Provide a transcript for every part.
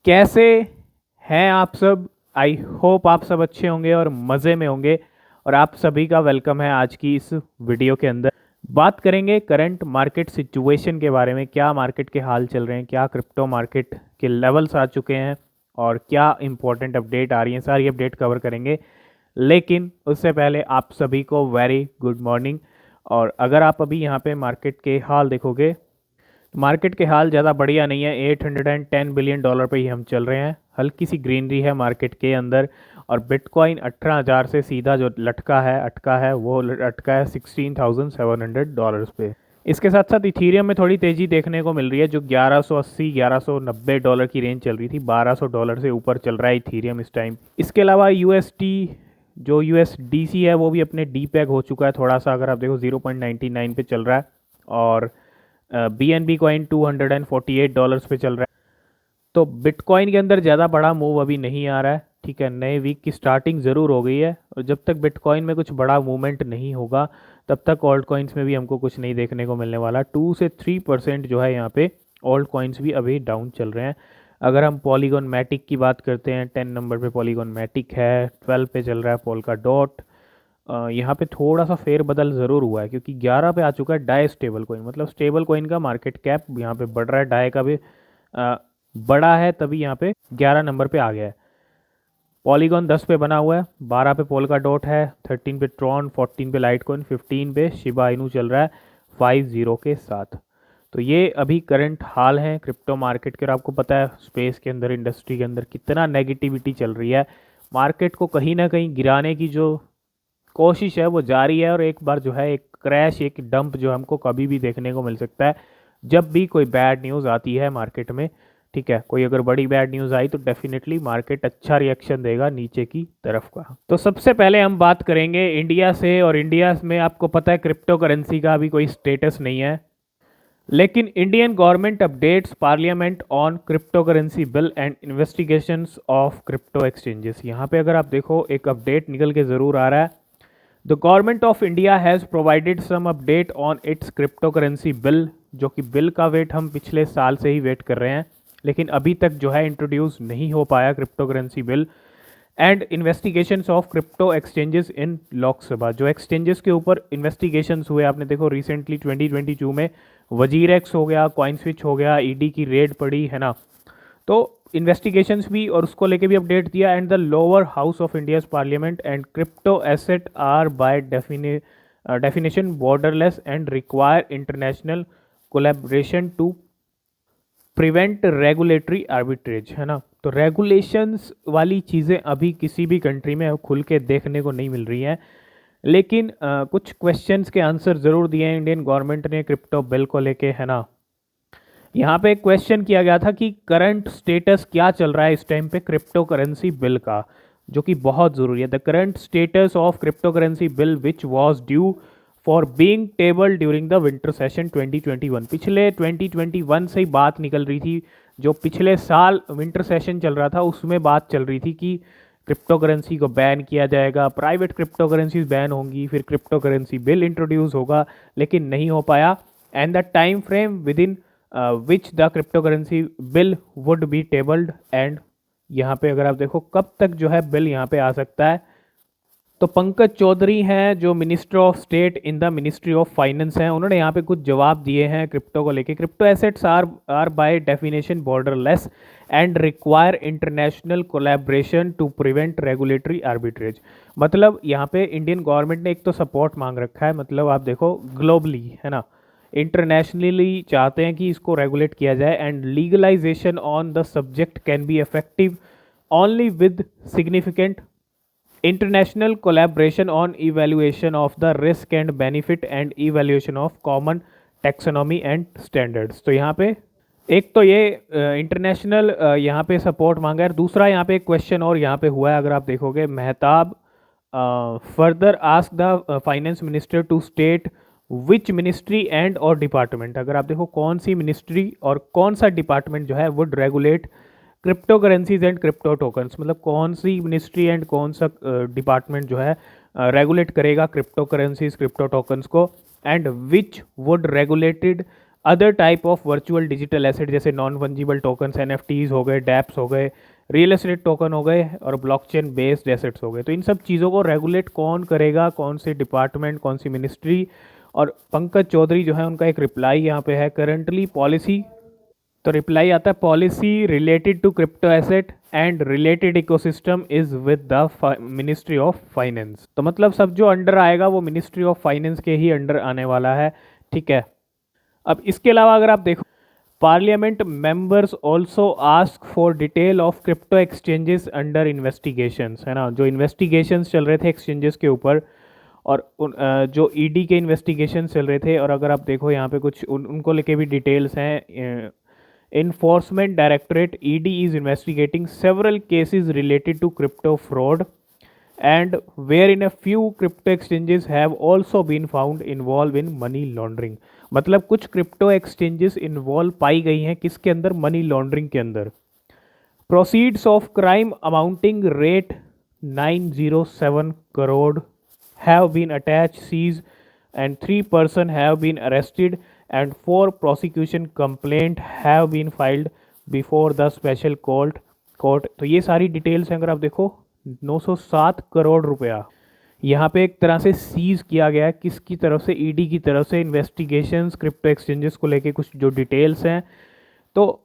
कैसे हैं आप सब। आई होप आप सब अच्छे होंगे और मज़े में होंगे। और आप सभी का वेलकम है आज की इस वीडियो के अंदर। बात करेंगे करंट मार्केट सिचुएशन के बारे में, क्या मार्केट के हाल चल रहे हैं, क्या क्रिप्टो मार्केट के लेवल्स आ चुके हैं और क्या इंपॉर्टेंट अपडेट आ रही हैं, सारी अपडेट कवर करेंगे। लेकिन उससे पहले आप सभी को वेरी गुड मॉर्निंग। और अगर आप अभी यहाँ पे मार्केट के हाल देखोगे, मार्केट के हाल ज़्यादा बढ़िया नहीं है। 810 बिलियन डॉलर पे ही हम चल रहे हैं। हल्की सी ग्रीनरी है मार्केट के अंदर। और बिटकॉइन 18,000 से सीधा जो अटका है वो अटका है $16,700 पे। इसके साथ साथ इथीरियम में थोड़ी तेज़ी देखने को मिल रही है, जो 1180 $1190 की रेंज चल रही थी। $1200 से ऊपर चल रहा है इथीरियम इस टाइम। इसके अलावा यूएसटी जो यूएसडीसी है वो भी अपने डी पैग हो चुका है थोड़ा सा। अगर आप देखो 0.99 पे चल रहा है। और BNB कॉइन $248 पे चल रहा है। तो बिटकॉइन के अंदर ज़्यादा बड़ा मूव अभी नहीं आ रहा है। ठीक है, नए वीक की स्टार्टिंग ज़रूर हो गई है और जब तक बिटकॉइन में कुछ बड़ा मूवमेंट नहीं होगा तब तक ऑल्ट कॉइन्स में भी हमको कुछ नहीं देखने को मिलने वाला। 2 से 3% जो है यहाँ पे ऑल्ट कॉइन्स भी अभी डाउन चल रहे हैं। अगर हम पॉलीगॉन मैटिक की बात करते हैं, 10 नंबर पे पॉलीगॉन मैटिक है, 12 पे चल रहा है पोल्का डॉट। यहाँ पे थोड़ा सा फेरबदल ज़रूर हुआ है क्योंकि 11 पे आ चुका है डाई स्टेबल कोइन। मतलब स्टेबल कोइन का मार्केट कैप यहाँ पे बढ़ रहा है, डाई का भी बड़ा है, तभी यहाँ पे 11 नंबर पे आ गया है। पॉलीगॉन 10 पे बना हुआ है, 12 पे पोल्का डॉट है, 13 पे ट्रॉन, 14 पे लाइट कोइन, 15 पे शिबा इनू चल रहा है 50 के साथ। तो ये अभी करंट हाल हैं क्रिप्टो मार्केट के। और आपको पता है स्पेस के अंदर, इंडस्ट्री के अंदर कितना नेगेटिविटी चल रही है। मार्केट को कहीं ना कहीं गिराने की जो कोशिश है वो जारी है। और एक बार जो है एक क्रैश, एक डंप जो हमको कभी भी देखने को मिल सकता है जब भी कोई बैड न्यूज़ आती है मार्केट में। ठीक है, कोई अगर बड़ी बैड न्यूज़ आई तो डेफिनेटली मार्केट अच्छा रिएक्शन देगा नीचे की तरफ का। तो सबसे पहले हम बात करेंगे इंडिया से। और इंडिया में आपको पता है क्रिप्टो करेंसी का अभी कोई स्टेटस नहीं है, लेकिन Indian government updates parliament on crypto currency bill and investigations of crypto exchanges. यहाँ पे अगर आप देखो एक अपडेट निकल के ज़रूर आ रहा है। The government of India has provided some update on its crypto currency bill, जो कि बिल का वेट हम पिछले साल से ही वेट कर रहे हैं, लेकिन अभी तक जो है इंट्रोड्यूस नहीं हो पाया crypto currency bill. And investigations of crypto exchanges in Lok Sabha, जो एक्सचेंजेस के ऊपर इन्वेस्टिगेशंस हुए आपने देखो रिसेंटली 2022 में वजीर एक्स हो गया, कॉइन स्विच हो गया, ईडी की रेड पड़ी है ना। तो इन्वेस्टिगेशंस भी और उसको लेके भी अपडेट दिया। And the lower house of India's parliament and crypto asset are by definition borderless and require international collaboration to prevent regulatory arbitrage, है ना। तो रेगुलेशंस वाली चीज़ें अभी किसी भी कंट्री में खुल के देखने को नहीं मिल रही हैं, लेकिन कुछ क्वेश्चंस के आंसर ज़रूर दिए हैं इंडियन गवर्नमेंट ने क्रिप्टो बिल को लेके, है ना। यहाँ पे एक क्वेश्चन किया गया था कि करंट स्टेटस क्या चल रहा है इस टाइम पे क्रिप्टो करेंसी बिल का, जो कि बहुत ज़रूरी है। The current status of crypto currency bill which was due for being table during the winter session 2021। पिछले 2021 से ही बात निकल रही थी, जो पिछले साल विंटर सेशन चल रहा था उसमें बात चल रही थी कि क्रिप्टो करेंसी को बैन किया जाएगा, प्राइवेट क्रिप्टो करेंसीज बैन होंगी, फिर क्रिप्टो करेंसी बिल इंट्रोड्यूस होगा, लेकिन नहीं हो पाया। And the time frame with in which the crypto currency bill would be tabled. And यहाँ पे अगर आप देखो कब तक जो है बिल यहाँ पे आ सकता है, तो पंकज चौधरी हैं जो minister of state in the ministry of finance हैं, उन्होंने यहाँ पे कुछ जवाब दिए हैं क्रिप्टो को लेके। Crypto assets are by definition borderless and require international collaboration to prevent regulatory arbitrage. मतलब यहाँ पे इंडियन गवर्नमेंट ने एक तो सपोर्ट मांग रखा है, मतलब आप देखो ग्लोबली, है ना, इंटरनेशनली चाहते हैं कि इसको रेगुलेट किया जाए। And legalisation on the subject can be effective only with significant international collaboration on evaluation of the risk and benefit and evaluation of common taxonomy and standards. तो यहाँ पे एक तो ये इंटरनेशनल यहाँ पे सपोर्ट मांगा है। दूसरा यहाँ पे एक क्वेश्चन और यहाँ पे हुआ है, अगर आप देखोगे, Mehtab further ask the finance minister to state which ministry and और डिपार्टमेंट। अगर आप देखो कौन सी मिनिस्ट्री और कौन सा डिपार्टमेंट जो है would regulate crypto currencies and crypto tokens, मतलब कौन सी मिनिस्ट्री एंड कौन सा डिपार्टमेंट जो है रेगुलेट करेगा क्रिप्टो करेंसीज क्रिप्टो टोकन्स को। And which would regulated other type of virtual digital asset जैसे नॉन फंजिबल टोकन्स, एनएफटीज हो गए, डैप्स हो गए, रियल एस्टेट टोकन हो गए और ब्लॉकचेन बेस्ड एसेट्स हो गए। तो इन सब चीज़ों को रेगुलेट कौन करेगा, कौन सी डिपार्टमेंट, कौन सी मिनिस्ट्री? और पंकज चौधरी जो है उनका एक रिप्लाई यहाँ पे है, करंटली पॉलिसी। तो रिप्लाई आता है, policy related to crypto asset and related ecosystem is with the ministry of finance. तो मतलब सब जो अंडर आएगा वो मिनिस्ट्री ऑफ फाइनेंस के ही अंडर आने वाला है, ठीक है। अब इसके अलावा अगर आप देखो, parliament members also ask for detail of crypto exchanges under investigations, है ना, जो इन्वेस्टिगेशंस चल रहे थे एक्सचेंजेस के ऊपर और जो ईडी के इन्वेस्टिगेशन चल रहे थे। और अगर आप देखो यहाँ पे कुछ उनको लेके भी डिटेल्स हैं। Enforcement Directorate ED is investigating several cases related to crypto fraud and wherein a few crypto exchanges have also been found involved in money laundering। मतलब कुछ क्रिप्टो एक्सचेंजेस इन्वॉल्व पाई गई हैं किसके अंदर? मनी लॉन्ड्रिंग के अंदर। Proceeds of crime amounting rate 907 crore have been attached, seized and 3 person have been arrested and 4 prosecution complaint have been filed before the special court। तो ये सारी डिटेल्स हैं। अगर आप देखो 907 करोड़ रुपया यहाँ पे एक तरह से सीज किया गया है, किसकी तरफ से? ईडी की तरफ से। इन्वेस्टिगेशंस क्रिप्टो एक्सचेंजेस को लेके कुछ जो डिटेल्स हैं, तो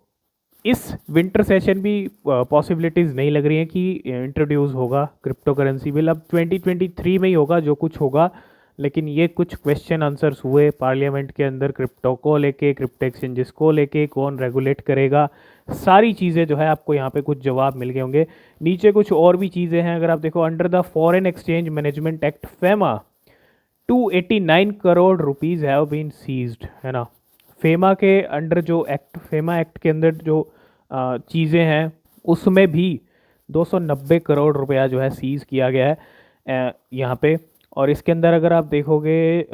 इस विंटर सेशन भी पॉसिबिलिटीज़ नहीं लग रही हैं कि इंट्रोड्यूस होगा क्रिप्टो करेंसी बिल। अब 2023 में ही होगा जो कुछ होगा, लेकिन ये कुछ क्वेश्चन आंसर्स हुए पार्लियामेंट के अंदर क्रिप्टो को लेके, क्रिप्टो एक्सचेंजेस को लेके, कौन रेगुलेट करेगा, सारी चीज़ें जो है आपको यहाँ पे कुछ जवाब मिल गए होंगे। नीचे कुछ और भी चीज़ें हैं। अगर आप देखो, under the foreign exchange management act FEMA 289 crore rupees have been seized, है ना। फेमा के अंडर जो एक्ट, फेमा एक्ट के अंदर जो चीज़ें हैं उसमें भी 290 करोड़ रुपया जो है सीज़ किया गया है यहाँ पे। और इसके अंदर अगर आप देखोगे,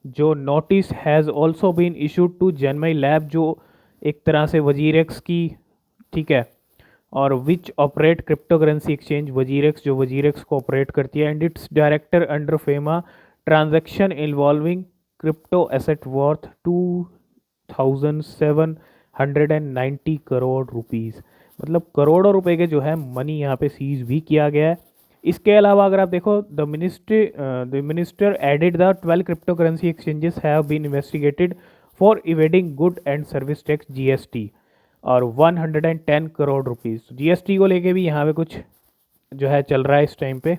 जो notice has also been issued to Zanmai lab, जो एक तरह से वजीरेक्स की, ठीक है, और which operate crypto currency exchange, WazirX, जो वजीरेक्स को ऑपरेट करती है, and its director under FEMA transaction involving crypto asset worth 2790 crore rupees. मतलब करोड़ों रुपए के जो है मनी यहाँ पे सीज भी किया गया है। इसके अलावा अगर आप देखो, the minister added the 12 crypto currency exchanges have been investigated for evading good and service tax GST और 110 करोड़ रुपीज़। जीएसटी को लेके भी यहाँ पे कुछ जो है चल रहा है इस टाइम पे,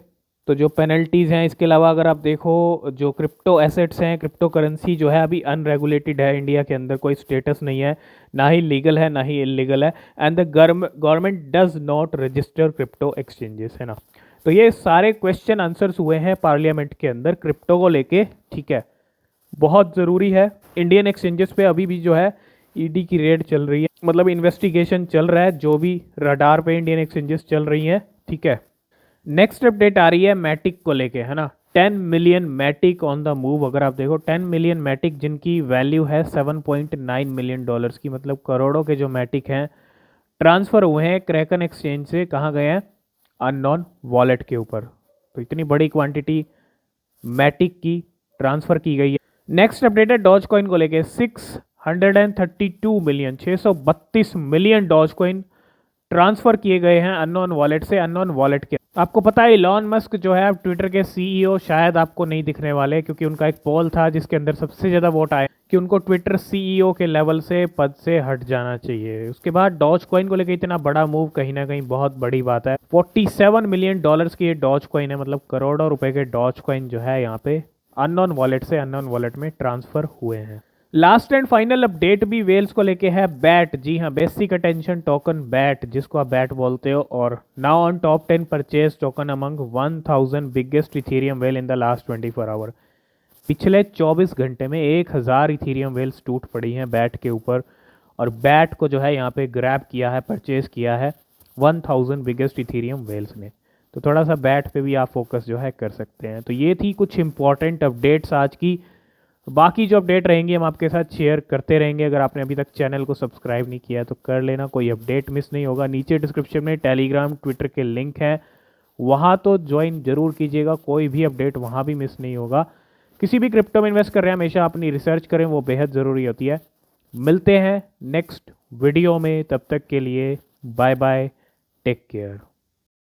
तो जो पेनल्टीज़ हैं। इसके अलावा अगर आप देखो, जो क्रिप्टो एसेट्स हैं, क्रिप्टो करेंसी जो है अभी अनरेगुलेटेड है, इंडिया के अंदर कोई स्टेटस नहीं है, ना ही लीगल है ना ही इलीगल है, and the government does not register crypto exchanges, है ना। तो ये सारे क्वेश्चन आंसर्स हुए हैं पार्लियामेंट के अंदर क्रिप्टो को लेके, ठीक है। बहुत ज़रूरी है। इंडियन एक्सचेंजेस पे अभी भी जो है ईडी की रेड चल रही है, मतलब इन्वेस्टिगेशन चल रहा है, जो भी रडार पे इंडियन एक्सचेंजेस चल रही हैं, ठीक है। नेक्स्ट अपडेट आ रही है मैटिक को लेके, है ना। 10 million Matic on the move. अगर आप देखो 10 मिलियन मैटिक जिनकी वैल्यू है 7.9 मिलियन डॉलर्स की, मतलब करोड़ों के जो मैटिक हैं ट्रांसफ़र हुए हैं क्रैकन एक्सचेंज से। कहाँ गए हैं? अननोन वॉलेट के ऊपर। तो इतनी बड़ी क्वांटिटी मैटिक की ट्रांसफ़र की गई है। नेक्स्ट अपडेट है डॉज कॉइन को लेके। 632 मिलियन डॉज कॉइन ट्रांसफ़र किए गए हैं अननोन वॉलेट से अननोन वॉलेट के। आपको पता है इलॉन मस्क जो है ट्विटर के सीईओ शायद आपको नहीं दिखने वाले, क्योंकि उनका एक पोल था जिसके अंदर सबसे ज़्यादा वोट आए कि उनको ट्विटर सीईओ के लेवल से पद से हट जाना चाहिए। उसके बाद डॉज कॉइन को लेकर इतना बड़ा मूव कहीं ना कहीं बहुत बड़ी बात है। 47 मिलियन डॉलर्स की ये डॉज कॉइन है, मतलब करोड़ों रुपए के डॉज कॉइन जो है यहाँ पे अननोन वॉलेट से अननोन वॉलेट में ट्रांसफ़र हुए हैं। लास्ट एंड फाइनल अपडेट भी वेल्स को लेके है। बैट, जी हाँ, बेसिक अटेंशन टोकन बैट, जिसको आप बैट बोलते हो, और now on top 10 purchase token among 1000 biggest Ethereum whale in the last 24 hour. पिछले 24 घंटे में 1000 इथेरियम वेल्स टूट पड़ी हैं बैट के ऊपर, और बैट को जो है यहाँ पे ग्रैब किया है, परचेज किया है 1000 बिगेस्ट इथेरियम वेल्स ने। तो थोड़ा सा बैट पे भी आप फोकस जो है कर सकते हैं। तो ये थी कुछ इंपॉर्टेंट अपडेट्स आज की। बाकी जो अपडेट रहेंगी हम आपके साथ शेयर करते रहेंगे। अगर आपने अभी तक चैनल को सब्सक्राइब नहीं किया है तो कर लेना, कोई अपडेट मिस नहीं होगा। नीचे डिस्क्रिप्शन में टेलीग्राम, ट्विटर के लिंक हैं, वहाँ तो ज्वाइन जरूर कीजिएगा, कोई भी अपडेट वहाँ भी मिस नहीं होगा। किसी भी क्रिप्टो में इन्वेस्ट कर रहे हैं हमेशा अपनी रिसर्च करें, वो बेहद ज़रूरी होती है। मिलते हैं नेक्स्ट वीडियो में, तब तक के लिए बाय बाय, टेक केयर।